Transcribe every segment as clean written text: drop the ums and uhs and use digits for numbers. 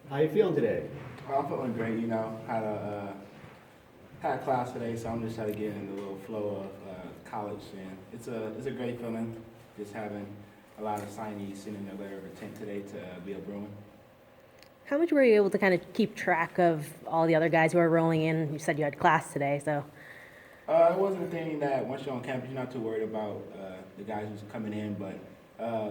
How you feeling today? I'm feeling great, had a class today, so I'm just trying to get in the little flow of college, and it's a great feeling, just having a lot of signees sending their letter of intent today to be a Bruin. How much were you able to kind of keep track of all the other guys who are rolling in? You said you had class today, so It wasn't a thing that once you're on campus, you're not too worried about the guys who's coming in, but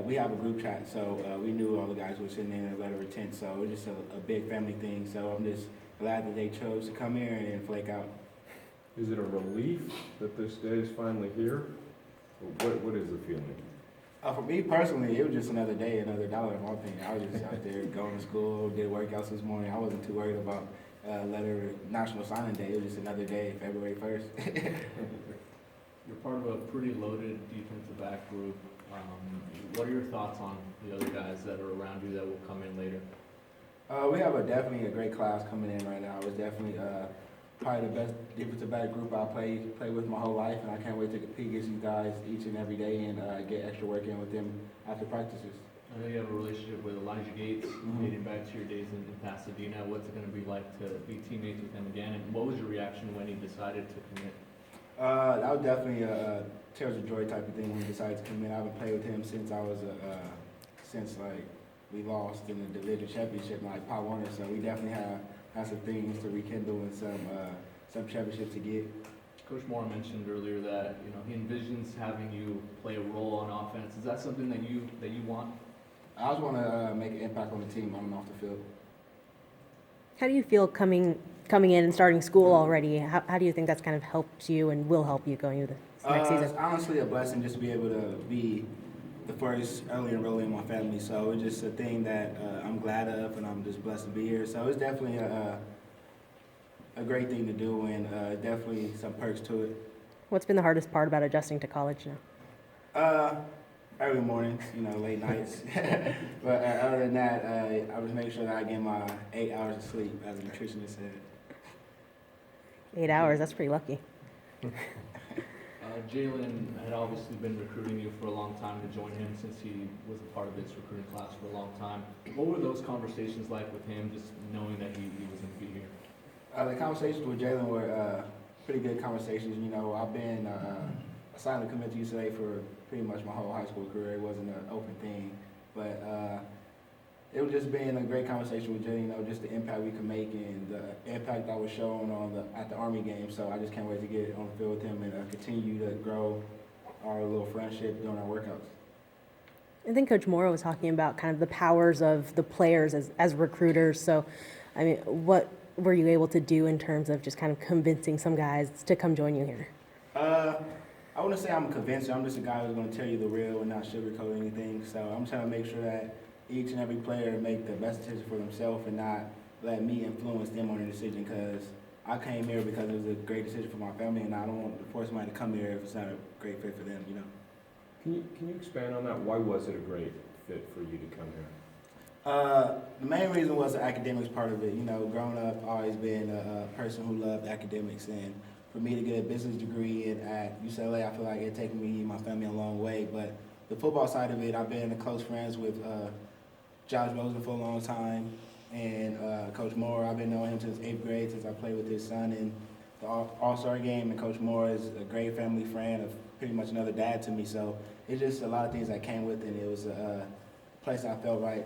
we have a group chat, so we knew all the guys who were sitting in their letter of intent, so it was just a big family thing, so I'm just glad that they chose to come here and flake out. Is it a relief that this day is finally here? Or what is the feeling? For me personally, it was just another day, another dollar in my opinion. I was just out there going to school, did workouts this morning. I wasn't too worried about National Signing Day. It was just another day, February 1st. You're part of a pretty loaded defensive back group. What are your thoughts on the other guys that are around you that will come in later? We have definitely a great class coming in right now. It's definitely probably the best defensive back group I play with my whole life, and I can't wait to compete against you guys each and every day and get extra work in with them after practices. I know you have a relationship with Elijah Gates, dating back to your days in Pasadena. What's it going to be like to be teammates with him again? And what was your reaction when he decided to commit? That was definitely a tears of joy type of thing when he decided to come in. I've been playing with him since I was since like we lost in the division championship in like Pop Warner. So we definitely have some things to rekindle and some championships to get. Coach Moore mentioned earlier that he envisions having you play a role on offense. Is that something that you want? I just want to make an impact on the team on and off the field. how do you feel coming in and starting school already? How do you think that's kind of helped you and will help you going into the next It's season? honestly a blessing just to be able to be the first early enrollee in my family. So it's just a thing that I'm glad of, and I'm just blessed to be here. So it's definitely a great thing to do, and definitely some perks to it. What's been the hardest part about adjusting to college now? Early mornings, late nights. But other than that, I was making sure that I get my 8 hours of sleep, as a nutritionist said. 8 hours, that's pretty lucky. Jalen had obviously been recruiting you for a long time to join him since he was a part of this recruiting class for a long time. What were those conversations like with him, just knowing that he was going to be here? The conversations with Jalen were pretty good conversations. I've been assigned to commit to UCLA for pretty much my whole high school career. It wasn't an open thing, but it was just being a great conversation with Jalen. Just the impact we could make and the impact I was shown at the Army game. So I just can't wait to get on the field with him and continue to grow our little friendship during our workouts. I think Coach Morrow was talking about kind of the powers of the players as recruiters. So, I mean, what were you able to do in terms of just kind of convincing some guys to come join you here? I wouldn't say I'm convinced. I'm just a guy who's going to tell you the real and not sugarcoat anything. So I'm trying to make sure that each and every player make the best decision for themselves and not let me influence them on their decision, because I came here because it was a great decision for my family, and I don't want to force somebody to come here if it's not a great fit for them, Can you expand on that? Why was it a great fit for you to come here? The main reason was the academics part of it. Growing up, I've always been a person who loved academics, and for me to get a business degree at UCLA, I feel like it taken me and my family a long way. But the football side of it, I've been close friends with Josh Rosen for a long time, and Coach Moore. I've been knowing him since 8th grade, since I played with his son in the All-Star game, and Coach Moore is a great family friend, of pretty much another dad to me. So it's just a lot of things that came with it, and it was a place I felt right.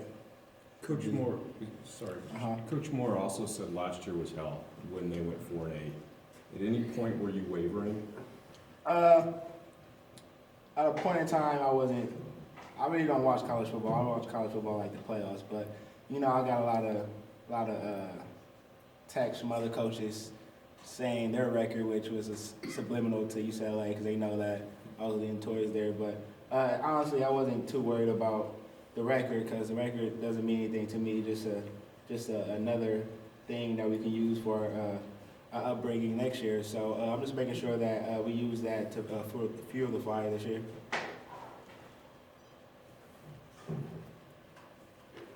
Coach Moore, sorry. Coach Moore also said last year was hell when they went 4-8. At any point were you wavering? At a point in time, I really don't watch college football. I watch college football like the playoffs, but I got a lot of texts from other coaches saying their record, which was subliminal to UCLA, because they know that all of the notorious there. But honestly, I wasn't too worried about the record, because the record doesn't mean anything to me. Just another thing that we can use for upbringing next year. So I'm just making sure that we use that to fuel the fire this year.